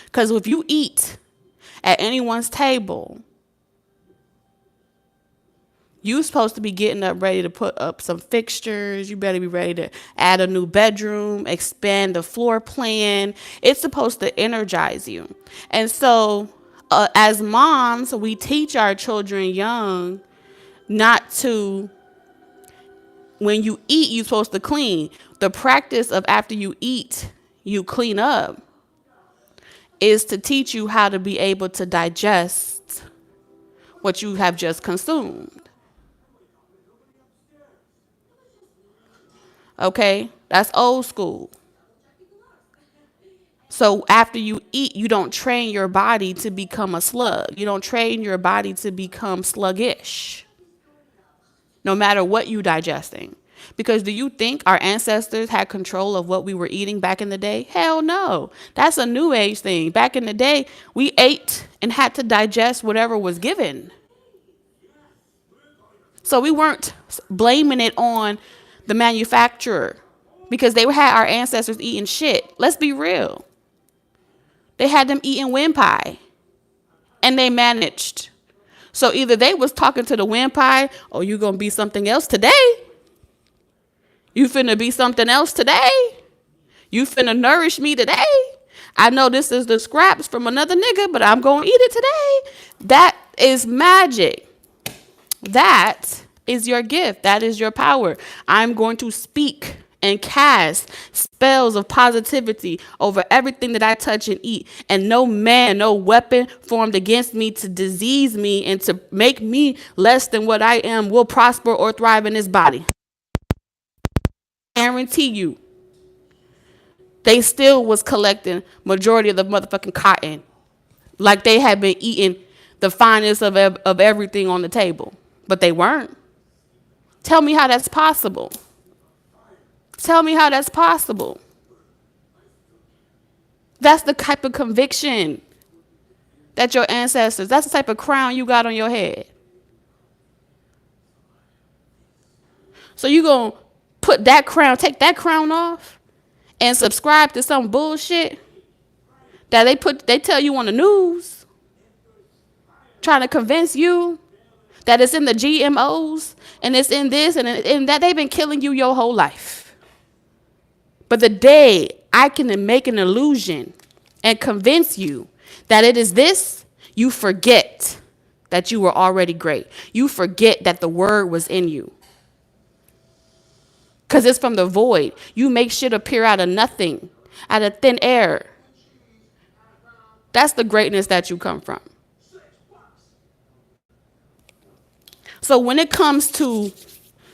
Because if you eat at anyone's table, you supposed to be getting up ready to put up some fixtures. You better be ready to add a new bedroom, expand the floor plan. It's supposed to energize you. And so as moms, we teach our children young not to, when you eat, you're supposed to clean. The practice of after you eat, you clean up is to teach you how to be able to digest what you have just consumed. Okay, that's old school. So after you eat, you don't train your body to become a slug. You don't train your body to become sluggish, no matter what you digesting. Because do you think our ancestors had control of what we were eating back in the day? Hell no. That's a new age thing. Back in the day, we ate and had to digest whatever was given. So we weren't blaming it on the manufacturer. because they had our ancestors eating shit. Let's be real. They had them eating wind pie, and they managed. So either they was talking to the wind pie, or you gonna be something else today. You finna be something else today. You finna nourish me today. I know this is the scraps from another nigga, but I'm gonna eat it today. That is magic. That is your gift. That is your power. I'm going to speak and cast spells of positivity over everything that I touch and eat. And no man, no weapon formed against me to disease me and to make me less than what I am will prosper or thrive in this body. Guarantee you. They still was collecting majority of the motherfucking cotton. Like they had been eating the finest of everything on the table. But they weren't. Tell me how that's possible. Tell me how that's possible. That's the type of conviction that your ancestors, that's the type of crown you got on your head. So you gonna put that crown, take that crown off and subscribe to some bullshit that they tell you on the news, trying to convince you that it's in the GMOs and it's in this and in that. They've been killing you your whole life. But the day I can make an illusion and convince you that it is this, you forget that you were already great. You forget that the word was in you. Because it's from the void. You make shit appear out of nothing, out of thin air. That's the greatness that you come from. So when it comes to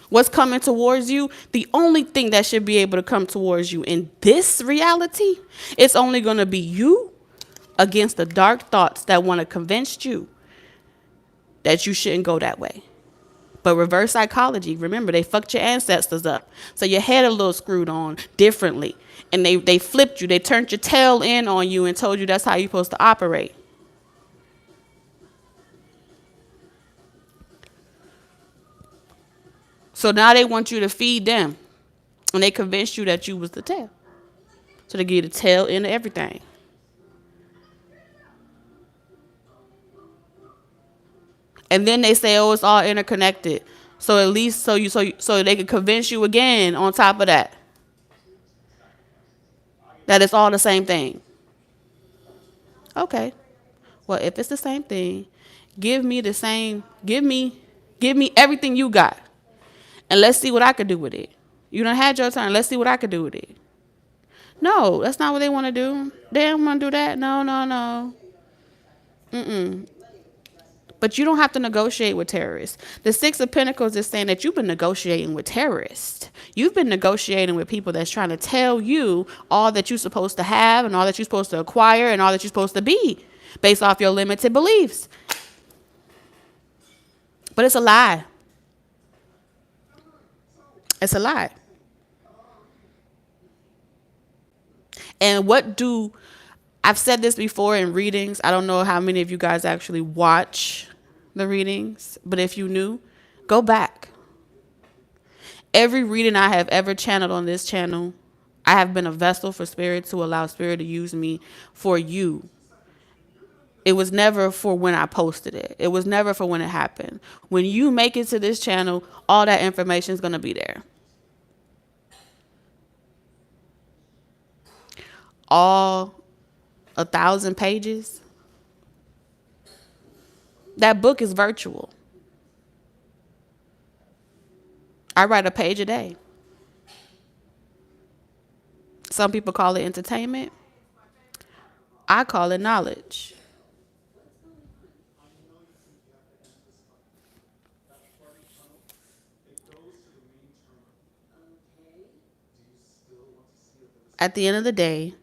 what's coming towards you, the only thing that should be able to come towards you in this reality, it's only going to be you against the dark thoughts that want to convince you that you shouldn't go that way. But reverse psychology, remember, they fucked your ancestors up. So your head a little screwed on differently. And they flipped you. They turned your tail in on you and told you that's how you're supposed to operate. So now they want you to feed them. And they convinced you that you was the tail. So they give you the tail into everything. And then they say, oh, it's all interconnected. So at least so they can convince you again on top of that it's all the same thing. Okay. Well, if it's the same thing, give me everything you got. And let's see what I could do with it. You done had your turn. Let's see what I could do with it. No, that's not what they want to do. They don't want to do that. No. But you don't have to negotiate with terrorists. The Six of Pentacles is saying that you've been negotiating with terrorists. You've been negotiating with people that's trying to tell you all that you're supposed to have and all that you're supposed to acquire and all that you're supposed to be based off your limited beliefs. But it's a lie. It's a lie. And I've said this before in readings. I don't know how many of you guys actually watch the readings, but if you knew, go back. Every reading I have ever channeled on this channel, I have been a vessel for spirit to allow spirit to use me for you. It was never for when I posted it. It was never for when it happened. When you make it to this channel, all that information is going to be there. All 1,000 pages. That book is virtual. I write a page a day. Some people call it entertainment. I call it knowledge. At the end of the day,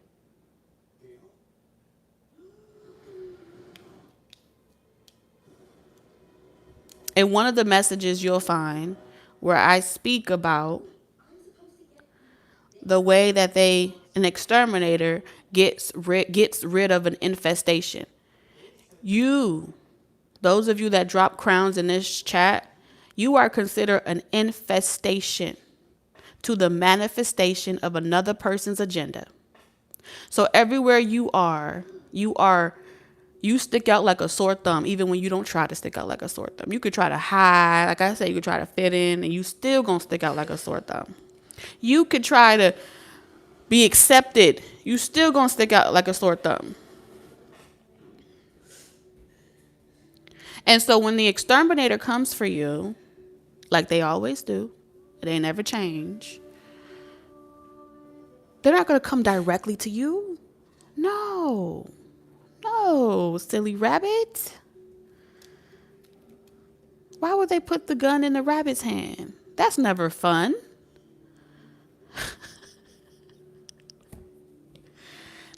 in one of the messages you'll find where I speak about the way that an exterminator gets rid of an infestation. Those of you that drop crowns in this chat, you are considered an infestation. to the manifestation of another person's agenda. So everywhere you stick out like a sore thumb, even when you don't try to stick out like a sore thumb. You could try to hide, like I said, you could try to fit in, and you still gonna stick out like a sore thumb. You could try to be accepted, you still gonna stick out like a sore thumb. And so when the exterminator comes for you, like they always do, they never change, they're not gonna come directly to you. No, silly rabbit. Why would they put the gun in the rabbit's hand? That's never fun.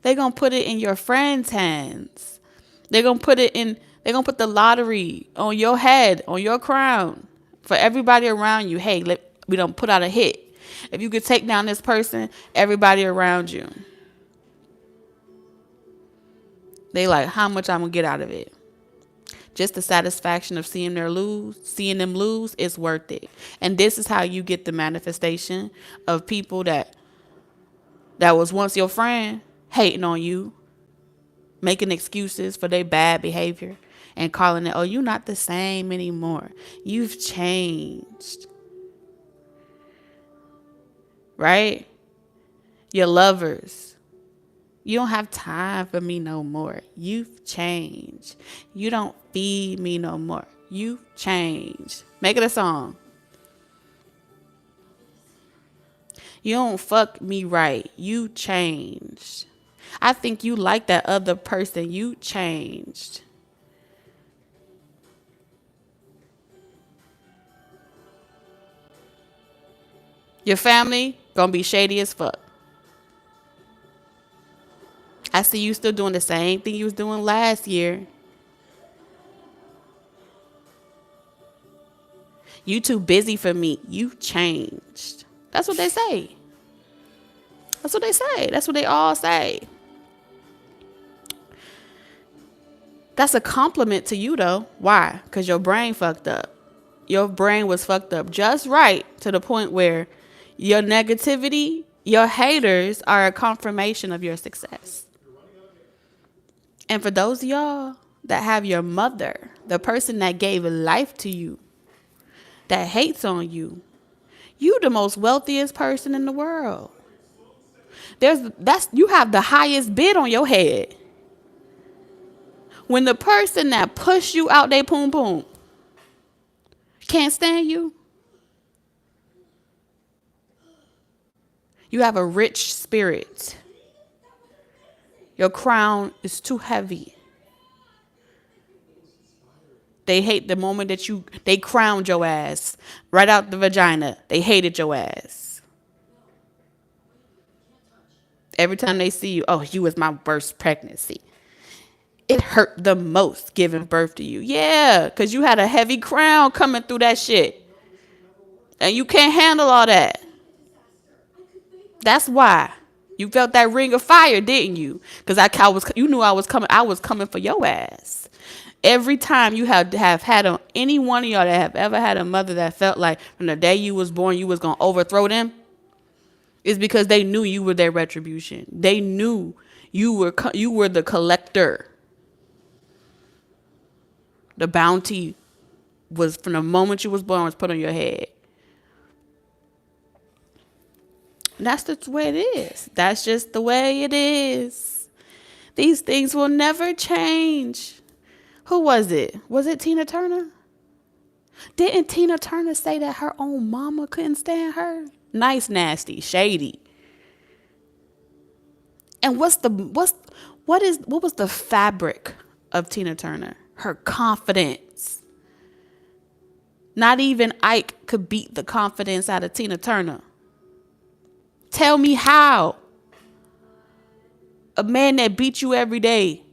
They're going to put it in your friend's hands. They're going to put the lottery on your head, on your crown, for everybody around you. Hey, we don't put out a hit. If you could take down this person, everybody around you. They like, how much I'm going to get out of it? Just the satisfaction of seeing them lose is worth it. And this is how you get the manifestation of people that was once your friend hating on you, making excuses for their bad behavior and calling it, oh, you're not the same anymore. You've changed. Right? Your lovers. You don't have time for me no more. You've changed. You don't feed me no more. You've changed. Make it a song. You don't fuck me right. You changed. I think you like that other person. You changed. Your family gonna be shady as fuck. I see you still doing the same thing you was doing last year. You too busy for me. You changed. That's what they say. That's what they say. That's what they all say. That's a compliment to you, though. Why? Because your brain fucked up. Your brain was fucked up just right to the point where your negativity, your haters are a confirmation of your success. And for those of y'all that have your mother, the person that gave life to you, that hates on you, you the most wealthiest person in the world. You have the highest bid on your head. When the person that pushed you out they poom poom can't stand you, you have a rich spirit. Your crown is too heavy. They hate the moment that they crowned your ass right out the vagina. They hated your ass. Every time they see you, oh, you was my worst pregnancy. It hurt the most giving birth to you. Yeah, because you had a heavy crown coming through that shit. And you can't handle all that. That's why. You felt that ring of fire, didn't you? Because you knew I was coming. I was coming for your ass. Every time you have had any one of y'all that have ever had a mother that felt like from the day you was born you was going to overthrow them, is because they knew you were their retribution. They knew you were the collector. The bounty was from the moment you was born was put on your head. That's the way it is. That's just the way it is. These things will never change. Who was it? Was it Tina Turner? Didn't Tina Turner say that her own mama couldn't stand her? Nice, nasty, shady. And what was the fabric of Tina Turner? Her confidence. Not even Ike could beat the confidence out of Tina Turner. Tell me how. A man that beat you every day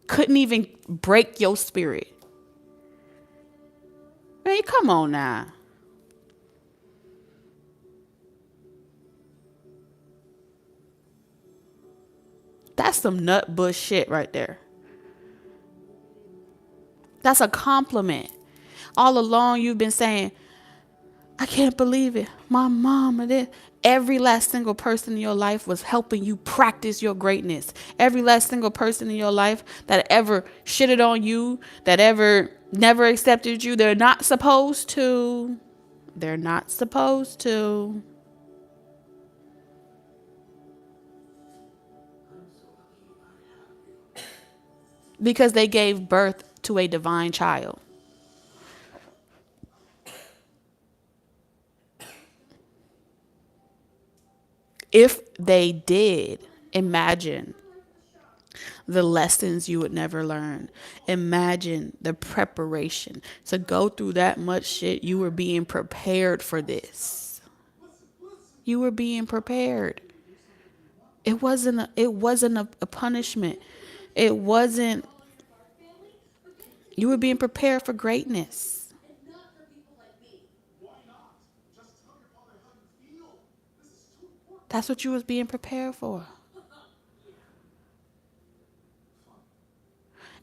couldn't even break your spirit. Man, come on now. That's some nut bush shit right there. That's a compliment. All along you've been saying, I can't believe it. My mom and it. Every last single person in your life was helping you practice your greatness. Every last single person in your life that ever shitted on you, that ever never accepted you, they're not supposed to. They're not supposed to. Because they gave birth to a divine child. If they did, imagine the lessons you would never learn. Imagine the preparation to go through that much shit. You were being prepared for this. You were being prepared. It wasn't a punishment. It wasn't. You were being prepared for greatness. That's what you was being prepared for.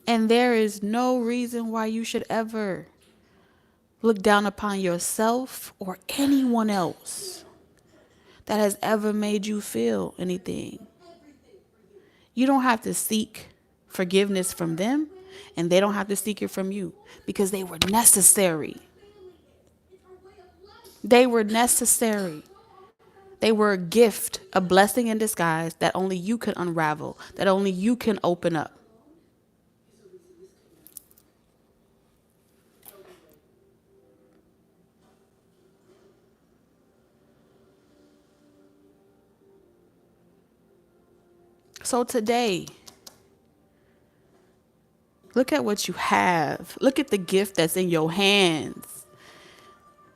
And there is no reason why you should ever look down upon yourself or anyone else that has ever made you feel anything. You don't have to seek forgiveness from them, and they don't have to seek it from you because they were necessary. They were necessary. They were a gift, a blessing in disguise that only you can unravel, that only you can open up. So today, look at what you have. Look at the gift that's in your hands.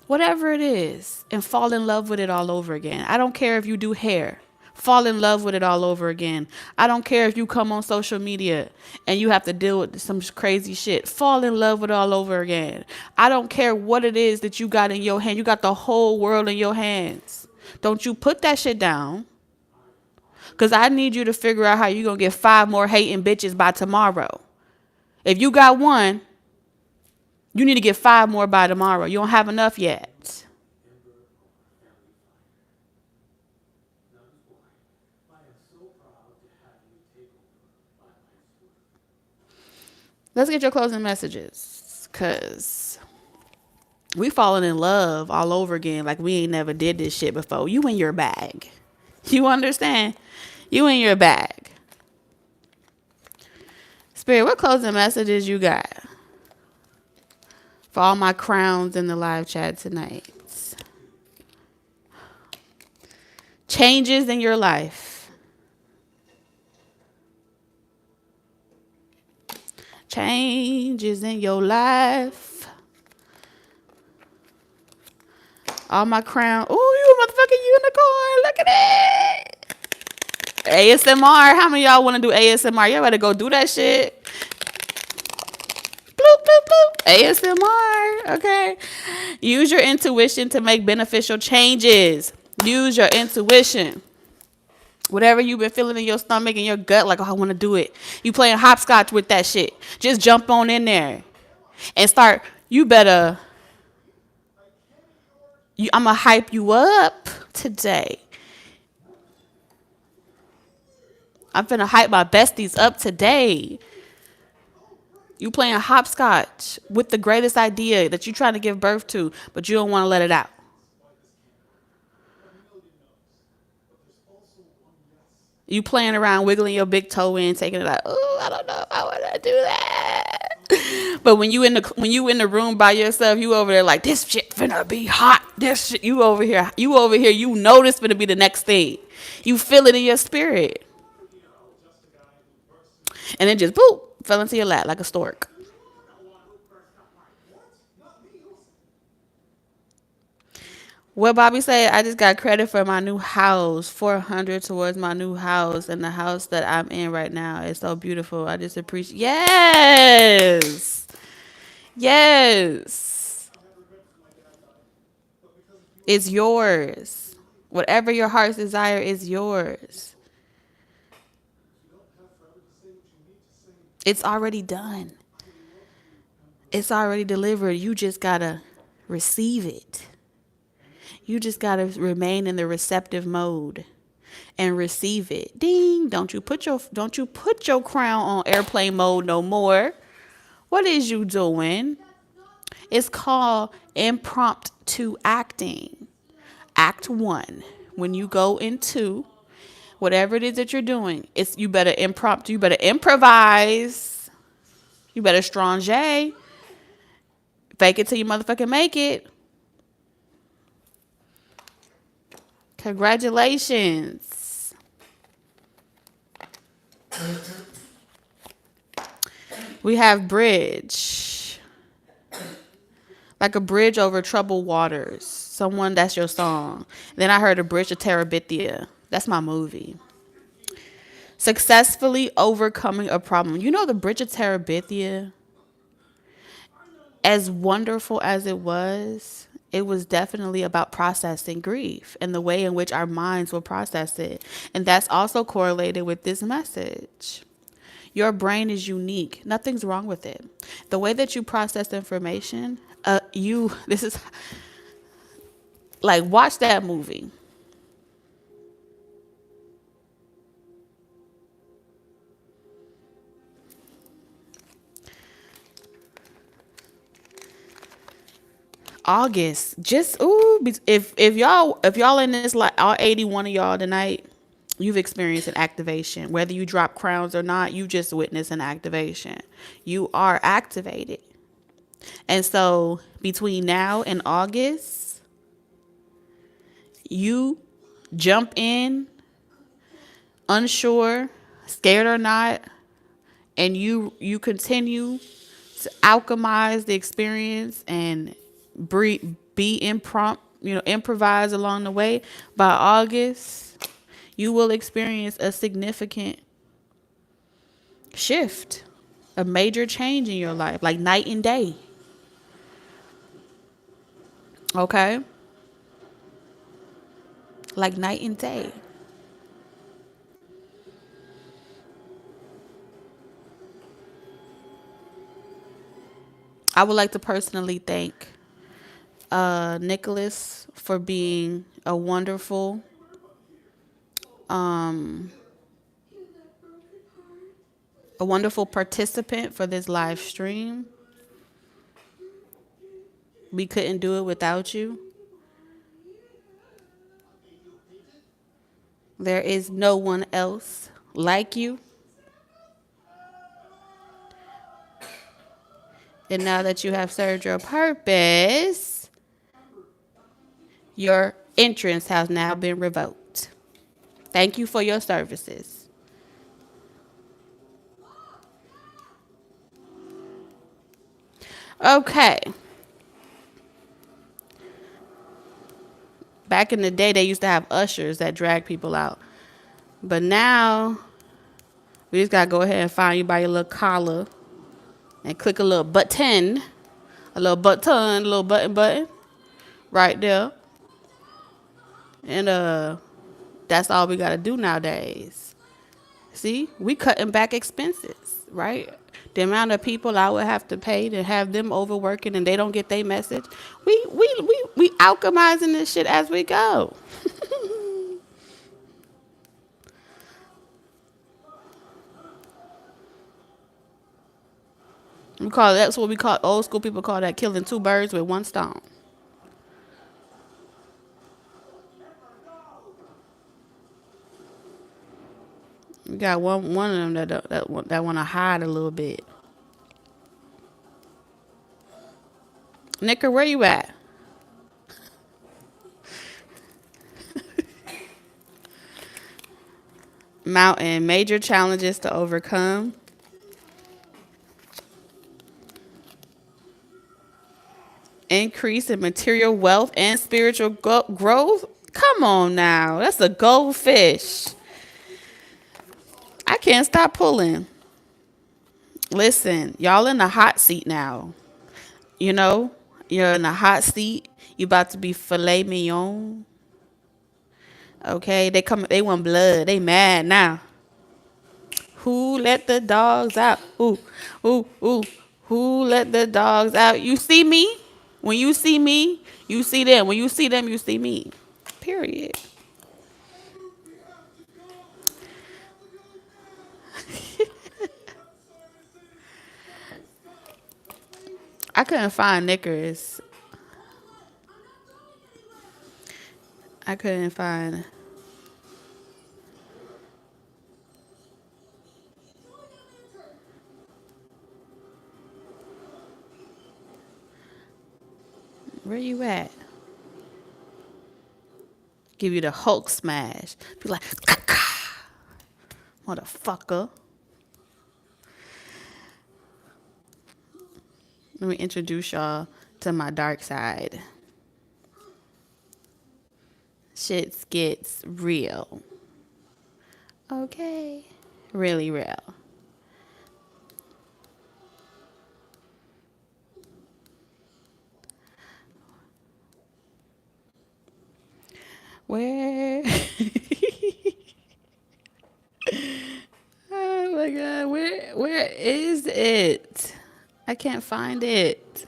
Whatever it is, and fall in love with it all over again. I don't care if you do hair. Fall in love with it all over again. I don't care if you come on social media and you have to deal with some crazy shit. Fall in love with it all over again. I don't care what it is that you got in your hand. You got the whole world in your hands. Don't you put that shit down. Because I need you to figure out how you're going to get 5 more hating bitches by tomorrow. If you got one, you need to get 5 more by tomorrow. You don't have enough yet. Let's get your closing messages. Because we falling in love all over again like we ain't never did this shit before. You in your bag. You understand? You in your bag. Spirit, what closing messages you got for all my crowns in the live chat tonight? Changes in your life. Changes in your life. All my crown. Ooh, you motherfucking unicorn. Look at it. ASMR. How many of y'all want to do ASMR? Y'all better go do that shit. Bloop, bloop, bloop. ASMR. Okay. Use your intuition to make beneficial changes. Use your intuition. Whatever you've been feeling in your stomach and your gut, like, oh, I want to do it. You playing hopscotch with that shit. Just jump on in there and start. I'm going to hype you up today. I'm finna hype my besties up today. You playing hopscotch with the greatest idea that you're trying to give birth to, but you don't want to let it out. You playing around, wiggling your big toe in, taking it like, oh, I don't know if I want to do that. But when you in the room by yourself, you over there like, this shit finna be hot. This shit, you over here, you know this finna be the next thing. You feel it in your spirit. And then just, boop, fell into your lap like a stork. What Bobby said, I just got credit for my new house, 400 towards my new house, and the house that I'm in right now is so beautiful. I just appreciate. Yes, yes, it's yours. Whatever your heart's desire is yours. It's already done. It's already delivered. You just gotta receive it. You just got to remain in the receptive mode and receive it. Ding. Don't you put your crown on airplane mode no more. What is you doing? It's called impromptu acting. Act 1. When you go into whatever it is that you're doing, you better improvise. You better strong J. Fake it till you motherfucking make it. Congratulations. We have bridge. Like a bridge over troubled waters. Someone, that's your song. Then I heard a bridge to Terabithia. That's my movie. Successfully overcoming a problem. You know the bridge of Terabithia? As wonderful as it was definitely about processing grief and the way in which our minds will process it. And that's also correlated with this message. Your brain is unique. Nothing's wrong with it. The way that you process information, this is like, watch that movie. August, just if y'all in this, like all 81 of y'all tonight, you've experienced an activation. Whether you drop crowns or not, you just witnessed an activation. You are activated. And so between now and August, you jump in, unsure, scared or not, and you continue to alchemize the experience and improvise along the way. By August, you will experience a significant shift, a major change in your life, like night and day. Okay? Like night and day. I would like to personally thank Nicholas for being a wonderful participant for this live stream. We couldn't do it without you. There is no one else like you. And now that you have served your purpose, your entrance has now been revoked. Thank you for your services. Okay. Back in the day, they used to have ushers that drag people out. But now, we just got to go ahead and find you by your little collar and click a little button, a little button right there. And that's all we got to do nowadays. See, we cutting back expenses, right? The amount of people I would have to pay to have them overworking and they don't get their message. We alchemizing this shit as we go. That's what we call, old school people call that killing two birds with one stone. We got one of them that want to hide a little bit. Nicker, where you at? Mountain, major challenges to overcome. Increase in material wealth and spiritual growth. Come on now. That's a goldfish. I can't stop pulling. Listen, y'all in the hot seat now. You know, you're in the hot seat. You about to be filet mignon. Okay, they want blood. They mad now. Who let the dogs out? Ooh. Who let the dogs out? You see me? When you see me, you see them. When you see them, you see me. Period. I couldn't find knickers. I couldn't find. Where you at? Give you the Hulk smash. Be like, motherfucker. Let me introduce y'all to my dark side. Shit gets real. Okay. Really real. Where? Oh my god, where is it? I can't find it.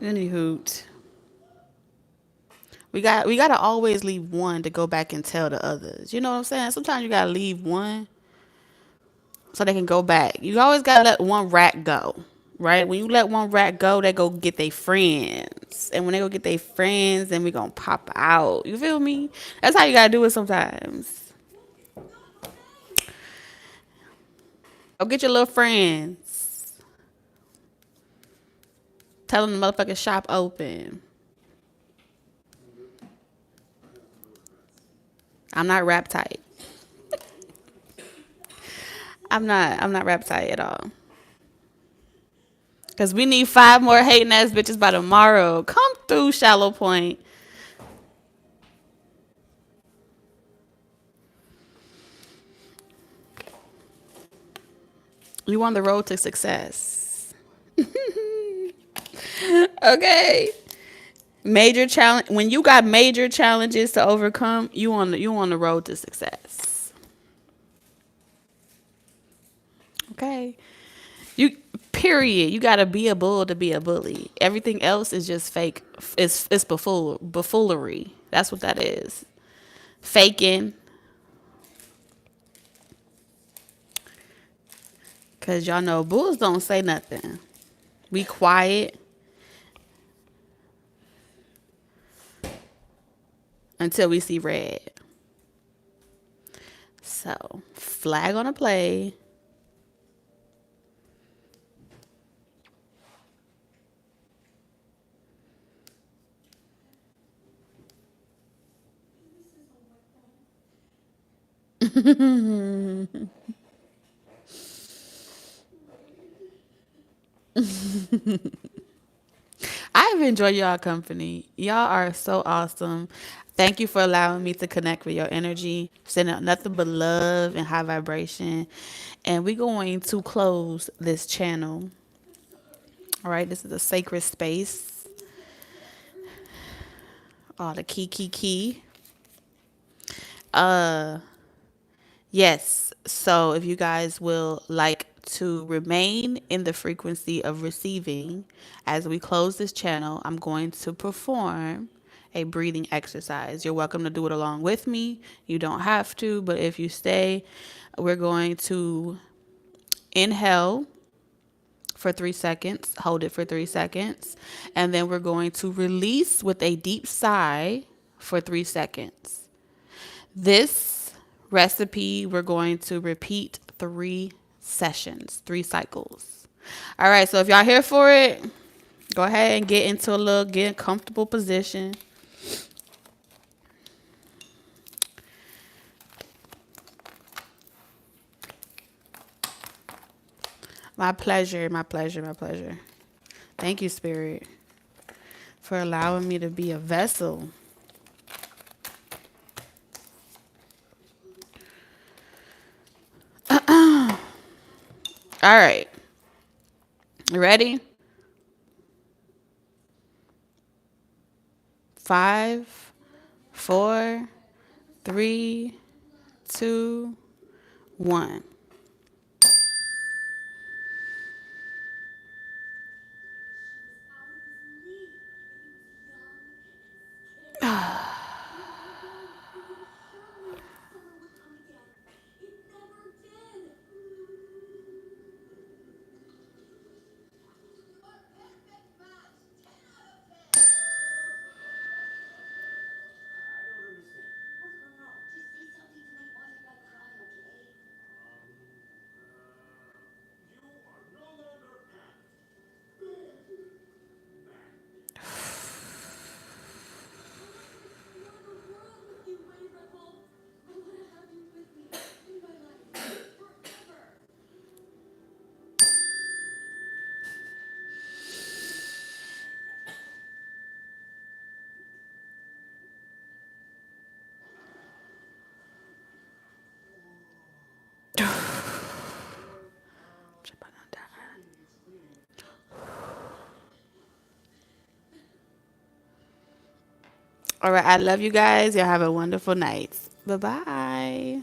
Any hoot. We gotta always leave one to go back and tell the others. You know what I'm saying? Sometimes you gotta leave one so they can go back. You always gotta let one rat go. Right? When you let one rat go, they go get their friends. And when they go get their friends, then we gonna pop out. You feel me? That's how you gotta do it sometimes. Go get your little friends. Tell them the motherfucking shop open. I'm not rap tight. I'm not rap tight at all. Cause we need 5 more hating ass bitches by tomorrow. Come through, Shallow Point. You on the road to success. Okay. Major challenge. When you got major challenges to overcome, you on the road to success. Okay. You period. You gotta be a bull to be a bully. Everything else is just fake. It's buffoonery. That's what that is. Faking. Cause y'all know bulls don't say nothing. We quiet until we see red. So flag on a play. I've enjoyed y'all company. Y'all are so awesome. Thank you for allowing me to connect with your energy. Send out nothing but love and high vibration. And we're going to close this channel. All right, this is a sacred space. Oh, the key. Yes. So if you guys will like to remain in the frequency of receiving, as we close this channel, I'm going to perform a breathing exercise. You're welcome to do it along with me. You don't have to, but if you stay, we're going to inhale for 3 seconds, hold it for 3 seconds, and then we're going to release with a deep sigh for 3 seconds. This recipe, we're going to repeat 3 sessions, 3 cycles. All right, so if y'all here for it, go ahead and get a comfortable position. My pleasure. Thank you, Spirit, for allowing me to be a vessel. All right. You ready? 5, 4, 3, 2, 1. All right. I love you guys. Y'all have a wonderful night. Bye-bye.